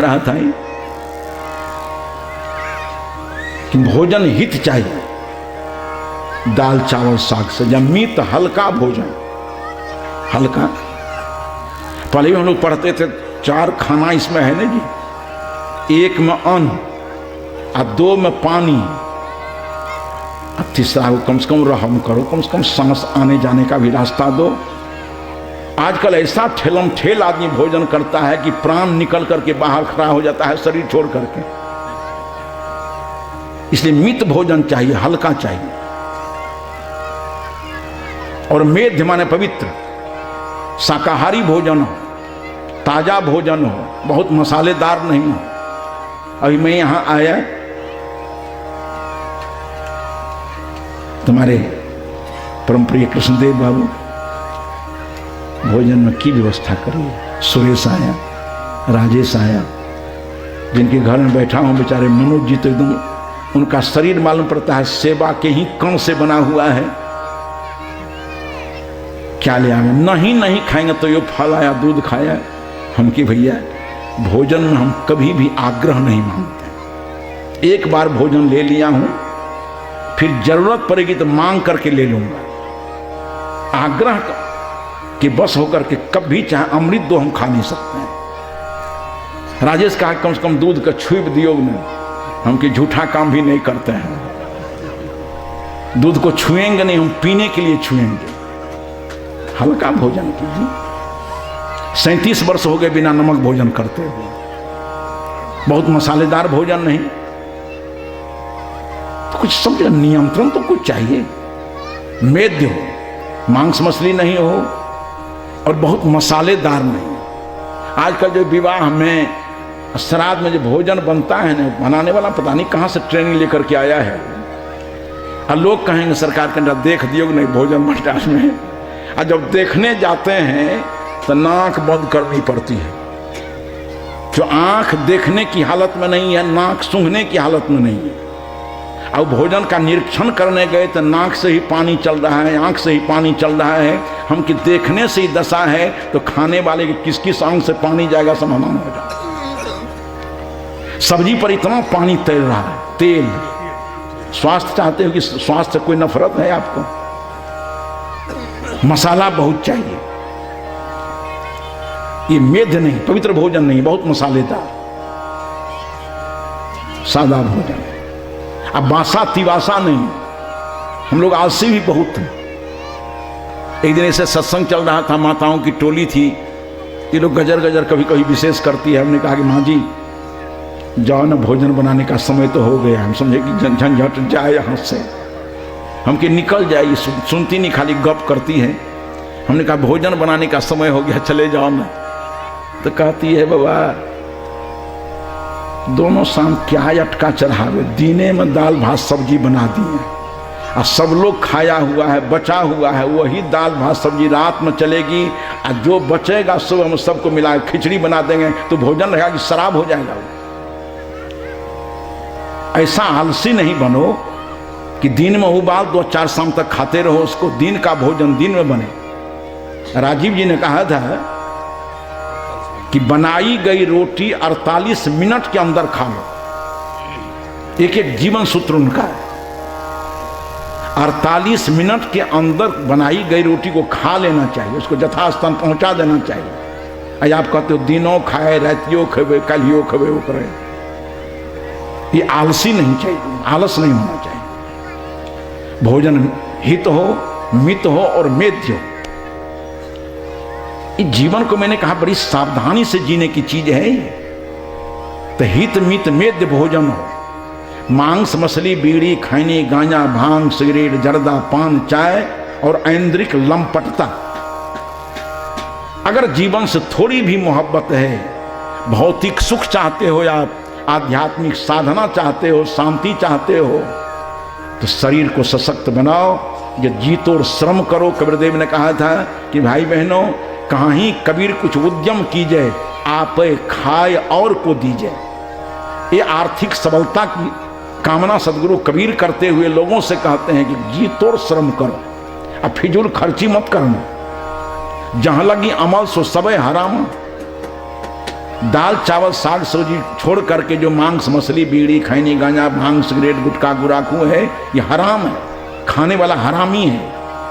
रहा था कि भोजन हित चाहिए, दाल चावल साग से मीत हल्का भोजन, हल्का। पहले भी हम लोग पढ़ते थे 4 खाना इसमें है ना जी, 1 में अन्न और 2 में पानी, अब तीसरा कम से कम रहम करो, कम से कम सांस आने जाने का भी रास्ता दो। आजकल ऐसा ठेलम ठेल आदमी भोजन करता है कि प्राण निकल करके बाहर खड़ा हो जाता है शरीर छोड़ करके। इसलिए मित भोजन चाहिए, हल्का चाहिए। और मेध माने पवित्र, शाकाहारी भोजन हो, ताजा भोजन हो, बहुत मसालेदार नहीं हो। अभी मैं यहां आया, तुम्हारे परम प्रिय कृष्णदेव बाबू भोजन में की व्यवस्था करिए। सुरेश आया, राजेश आया, जिनके घर में बैठा हूं बेचारे मनोज जी, तो एकदम उनका शरीर मालूम पड़ता है सेवा के ही कण से बना हुआ है। क्या ले आए? नहीं खाएंगे तो ये फल आया, दूध खाया। हम कि भैया भोजन में हम कभी भी आग्रह नहीं मांगते। एक बार भोजन ले लिया हूं, फिर जरूरत पड़ेगी तो मांग करके ले लूंगा। आग्रह कि बस होकर के कभी चाहे अमृत दो, हम खा नहीं सकते हैं। राजेश कहा कम से कम दूध का छुप दियो न, हम कि झूठा काम भी नहीं करते हैं, दूध को छुएंगे नहीं, हम पीने के लिए छुएंगे। हल्का भोजन कीजिए। 37 वर्ष हो गए बिना नमक भोजन करते हुए, बहुत मसालेदार भोजन नहीं, तो कुछ समझ नियंत्रण तो कुछ चाहिए। मेद्य हो, मांस मछली नहीं हो और बहुत मसालेदार नहीं। आजकल जो विवाह में श्राद्ध में जो भोजन बनता है ना, बनाने वाला पता नहीं कहां से ट्रेनिंग लेकर के आया है। और लोग कहेंगे सरकार के अंदर देख दियो नहीं भोजन भंडार में, और जब देखने जाते हैं तो नाक बंद करनी पड़ती है। जो आंख देखने की हालत में नहीं है, नाक सूंघने की हालत में नहीं है। अब भोजन का निरीक्षण करने गए तो नाक से ही पानी चल रहा है, आंख से ही पानी चल रहा है। हम कि देखने से ही दशा है, तो खाने वाले की किस किस आंख से पानी जाएगा समाधान हो जाएगा। सब्जी पर इतना पानी तैर रहा है, तेल। स्वास्थ्य चाहते हो कि स्वास्थ्य से कोई नफरत है आपको? मसाला बहुत चाहिए। ये मेध नहीं, पवित्र भोजन नहीं, बहुत मसालेदार सादा भोजन है। अब बासा तिवासा नहीं। हम लोग आलसी भी बहुत थे। एक दिन ऐसे सत्संग चल रहा था, माताओं की टोली थी, ये लोग गजर गजर कभी कभी विशेष करती है। हमने कहा कि माँ जी जाओ ना, भोजन बनाने का समय तो हो गया। हम समझे कि झंझट जाए यहाँ से, हम कि निकल जाए, सुनती नहीं, खाली गप करती है। हमने कहा भोजन बनाने का समय हो गया, चले जाओ ना। तो कहती है बाबा दोनों शाम क्या अटका चढ़ावे, दीने में दाल भात सब्जी बना दिए और सब लोग खाया हुआ है, बचा हुआ है, वही दाल भात सब्जी रात में चलेगी। और जो बचेगा सुबह में सबको मिला खिचड़ी बना देंगे, तो भोजन रहेगा कि शराब हो जाएगा। ऐसा आलसी नहीं बनो कि दिन में उबाल 2-4 शाम तक खाते रहो उसको। दिन का भोजन दिन में बने। राजीव जी ने कहा था कि बनाई गई रोटी 48 मिनट के अंदर खा लो। एक एक जीवन सूत्र उनका है। 48 मिनट के अंदर बनाई गई रोटी को खा लेना चाहिए, उसको यथास्थान पहुंचा देना चाहिए। अरे आप कहते हो दिनों खाए, रातियों खेबे, कलियों खेबे, वो करे। ये आलसी नहीं चाहिए, आलस नहीं होना चाहिए। भोजन हित हो, मित हो और मेध्य हो। इस जीवन को मैंने कहा बड़ी सावधानी से जीने की चीज है ये। तो हित मित मेद्य भोजन हो। मांस मछली बीड़ी खैनी गांजा भांग सिगरेट जर्दा पान चाय और ऐन्द्रिक लंपटता, अगर जीवन से थोड़ी भी मोहब्बत है, भौतिक सुख चाहते हो या आध्यात्मिक साधना चाहते हो, शांति चाहते हो, तो शरीर को सशक्त बनाओ, ये जीतो और श्रम करो। कबीरदेव ने कहा था कि भाई बहनों, कहाँ ही कबीर कुछ उद्यम कीजिए, आप खाए और को दीजिए। ये आर्थिक सबलता की कामना सदगुरु कबीर करते हुए लोगों से कहते हैं कि जी तोड़ श्रम करो, अब फिजूल खर्ची मत करना। जहां लगी अमल सो सबे हराम। दाल चावल साग सब्जी छोड़ करके जो मांस मछली बीड़ी खैनी गांजा भांग सिगरेट गुटखा गुराखू है, ये हराम है, खाने वाला हरामी है,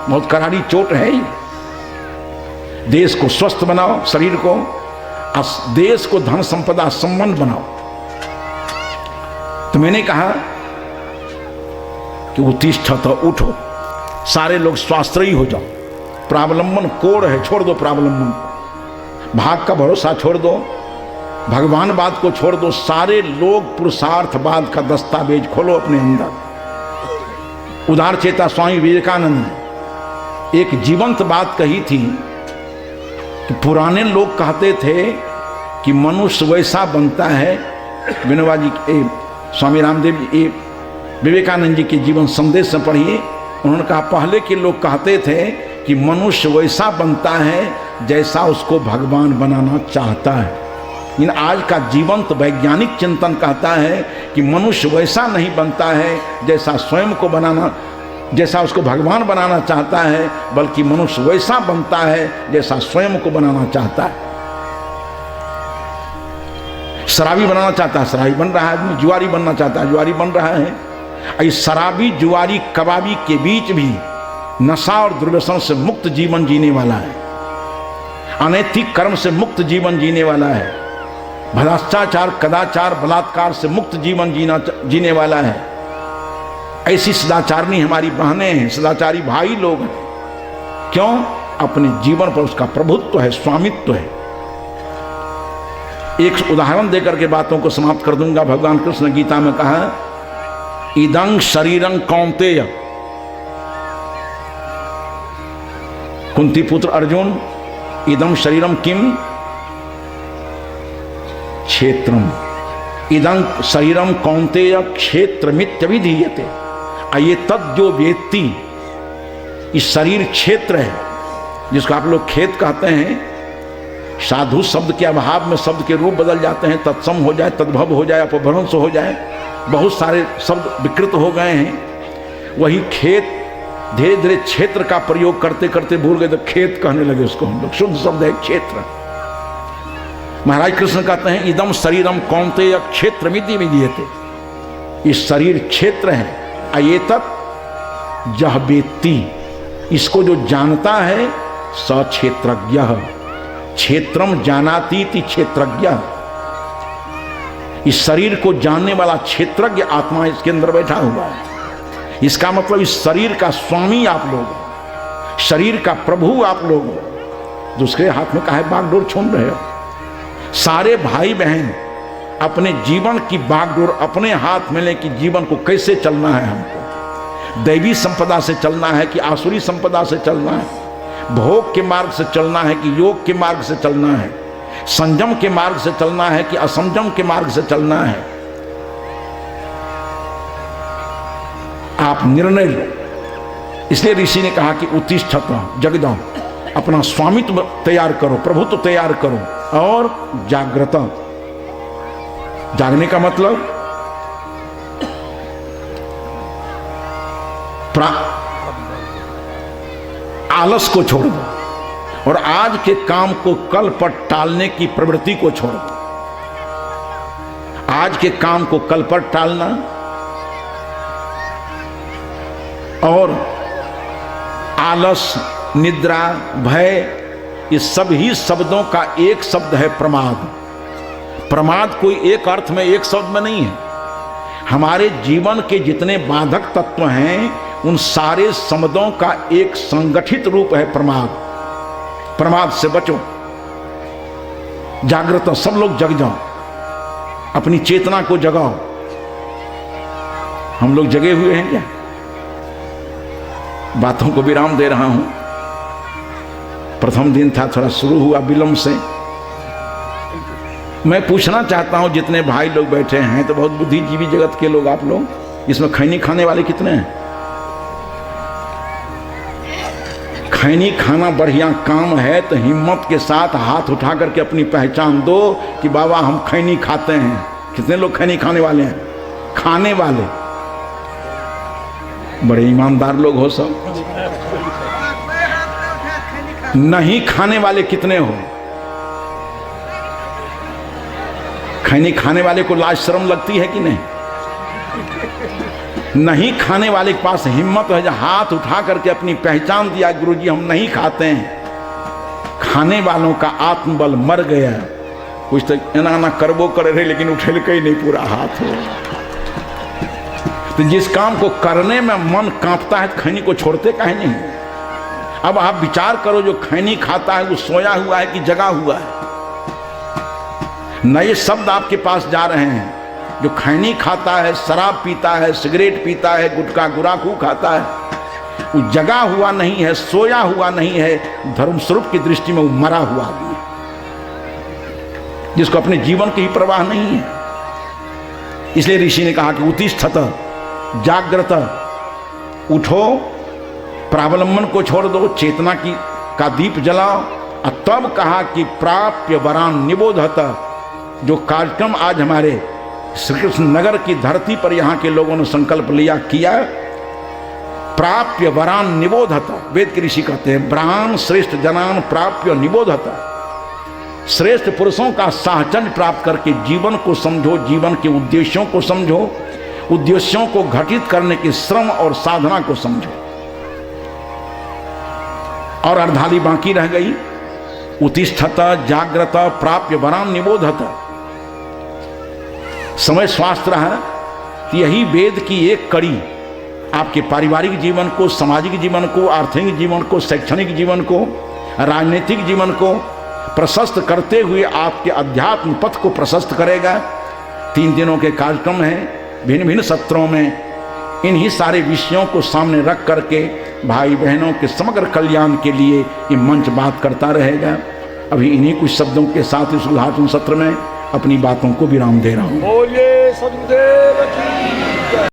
बहुत करारी चोट है ये। देश को स्वस्थ बनाओ, शरीर को, देश को धन संपदा संपन्न बनाओ। तो मैंने कहा कि उत्तिष्ठत, उठो, सारे लोग स्वाश्रयी हो जाओ। प्रावलंबन कोड़ है, छोड़ दो प्रावलंबन को, भाग का भरोसा छोड़ दो, भगवानवाद को छोड़ दो, सारे लोग पुरुषार्थवाद का दस्तावेज खोलो अपने अंदर। उदार चेता स्वामी विवेकानंद ने एक जीवंत बात कही थी कि पुराने लोग कहते थे कि मनुष्य वैसा बनता है, विनोबा जी स्वामी रामदेव जी विवेकानंद जी के जीवन संदेश में पढ़िए, उन्होंने कहा पहले के लोग कहते थे कि मनुष्य वैसा बनता है जैसा उसको भगवान बनाना चाहता है। इन आज का जीवंत वैज्ञानिक चिंतन कहता है कि मनुष्य वैसा नहीं बनता है जैसा स्वयं को बनाना, जैसा उसको भगवान बनाना चाहता है, बल्कि मनुष्य वैसा बनता है जैसा स्वयं को बनाना चाहता है। शराबी बनाना चाहता है, शराबी बन रहा है आदमी, जुआरी बनना चाहता है, जुआरी बन रहा है। इस शराबी जुआरी कबाबी के बीच भी नशा और दुर्व्यसन से मुक्त जीवन जीने वाला है, अनैतिक कर्म से मुक्त जीवन जीने वाला है, भ्रष्टाचार कदाचार बलात्कार से मुक्त जीवन जीने वाला है। ऐसी सदाचारणी हमारी बहनें हैं, सदाचारी भाई लोग हैं। क्यों? अपने जीवन पर उसका प्रभुत्व है, स्वामित्व है। एक उदाहरण देकर के बातों को समाप्त कर दूंगा। भगवान कृष्ण गीता में कहा, इदं शरीरं कौन्तेय, कुंती पुत्र अर्जुन, इदं शरीरम किम क्षेत्रम, इदं शरीरम कौन्तेय क्षेत्रमित्यभिधीयते। ये तद जो वेत्ति, इस शरीर क्षेत्र है जिसको आप लोग खेत कहते हैं। साधु शब्द के अभाव में शब्द के रूप बदल जाते हैं, तत्सम हो जाए, तद्भव हो जाए, अपभ्रंश हो जाए, बहुत सारे शब्द विकृत हो गए हैं। वही खेत धीरे धीरे क्षेत्र का प्रयोग करते करते भूल गए तो खेत कहने लगे उसको हम लोग। शुद्ध शब्द है क्षेत्र। महाराज कृष्ण कहते हैं इदम शरीरम कौन्तेय क्षेत्रमिति विधीयते, इस शरीर क्षेत्र है। अयेतत् जह वेत्ति, इसको जो जानता है, स क्षेत्रज्ञः, क्षेत्रम जानातीति क्षेत्रज्ञ। इस शरीर को जानने वाला क्षेत्रज्ञ आत्मा इसके अंदर बैठा हुआ है। इसका मतलब इस शरीर का स्वामी आप लोग, शरीर का प्रभु आप लोग, दूसरे हाथ में काहे बागडोर छोड़ रहे हो। सारे भाई बहन अपने जीवन की बागडोर अपने हाथ में ले कि जीवन को कैसे चलना है। हमको दैवी संपदा से चलना है कि आसुरी संपदा से चलना है, भोग के मार्ग से चलना है कि योग के मार्ग से चलना है, संयम के मार्ग से चलना है कि असंयम के मार्ग से चलना है। आप निर्णय लो। इसलिए ऋषि ने कहा कि उत्तिष्ठत, जग जाओ, अपना स्वामित्व तैयार करो, प्रभुत्व तैयार करो और जागृत। जागने का मतलब आलस को छोड़ दो और आज के काम को कल पर टालने की प्रवृत्ति को छोड़ दो। आज के काम को कल पर टालना और आलस, निद्रा, भय, ये सभी शब्दों का एक शब्द है प्रमाद। प्रमाद कोई एक अर्थ में, एक शब्द में नहीं है। हमारे जीवन के जितने बाधक तत्व हैं उन सारे शब्दों का एक संगठित रूप है प्रमाद। प्रमाद से बचो, जागृत, सब लोग जग जाओ, अपनी चेतना को जगाओ। हम लोग जगे हुए हैं क्या? बातों को विराम दे रहा हूं। प्रथम दिन था, थोड़ा शुरू हुआ विलंब से। मैं पूछना चाहता हूं, जितने भाई लोग बैठे हैं तो बहुत बुद्धिजीवी जगत के लोग आप लोग, इसमें खैनी खाने वाले कितने हैं? खैनी खाना बढ़िया काम है तो हिम्मत के साथ हाथ उठा करके अपनी पहचान दो कि बाबा हम खैनी खाते हैं। कितने लोग खैनी खाने वाले हैं? खाने वाले बड़े ईमानदार लोग हो सब। नहीं खाने वाले कितने हो? खैनी खाने वाले को लाज शर्म लगती है कि नहीं? नहीं खाने वाले के पास हिम्मत है जो हाथ उठा करके अपनी पहचान दिया, गुरुजी हम नहीं खाते हैं। खाने वालों का आत्मबल मर गया। कुछ तो एना करबो करे रहे लेकिन उठेल कहीं नहीं पूरा हाथ हो। तो जिस काम को करने में मन कांपता है खैनी को छोड़ते काहे नहीं? अब आप विचार करो, जो खैनी खाता है वो सोया हुआ है कि जगा हुआ है? नए शब्द आपके पास जा रहे हैं। जो खैनी खाता है, शराब पीता है, सिगरेट पीता है, गुटखा गुराखू खाता है, वो जगा हुआ नहीं है, सोया हुआ नहीं है, धर्मस्वरूप की दृष्टि में वो मरा हुआ आदमी है, जिसको अपने जीवन की ही परवाह नहीं है। इसलिए ऋषि ने कहा कि उत्तिष्ठत, जागृत, उठो, प्रावलंबन को छोड़ दो, चेतना की का दीप जलाओ। और तब कहा कि प्राप्य वरान निबोधत। जो कार्यक्रम आज हमारे श्री कृष्ण नगर की धरती पर यहाँ के लोगों ने संकल्प लिया किया, प्राप्य वरान निबोधत। वेद के ऋषि कहते हैं ब्राह्मण श्रेष्ठ जनान प्राप्य निबोधत। श्रेष्ठ पुरुषों का साहचर्य प्राप्त करके जीवन को समझो, जीवन के उद्देश्यों को समझो, उद्देश्यों को घटित करने के श्रम और साधना को समझो। और अर्धाली बाकी रह गई, उत्तिष्ठत, जागृत, प्राप्य वरान निबोधत। समय स्वास्थ्य रहा तो यही वेद की एक कड़ी आपके पारिवारिक जीवन को, सामाजिक जीवन को, आर्थिक जीवन को, शैक्षणिक जीवन को, राजनीतिक जीवन को प्रशस्त करते हुए आपके अध्यात्म पथ को प्रशस्त करेगा। 3 दिनों के कार्यक्रम हैं, भिन्न भिन्न सत्रों में इन्हीं सारे विषयों को सामने रख करके भाई बहनों के समग्र कल्याण के लिए ये मंच बात करता रहेगा। अभी इन्हीं कुछ शब्दों के साथ इस उद्घाटन सत्र में अपनी बातों को विराम दे रहा हूँ। बोलिए सदगुरुदेव की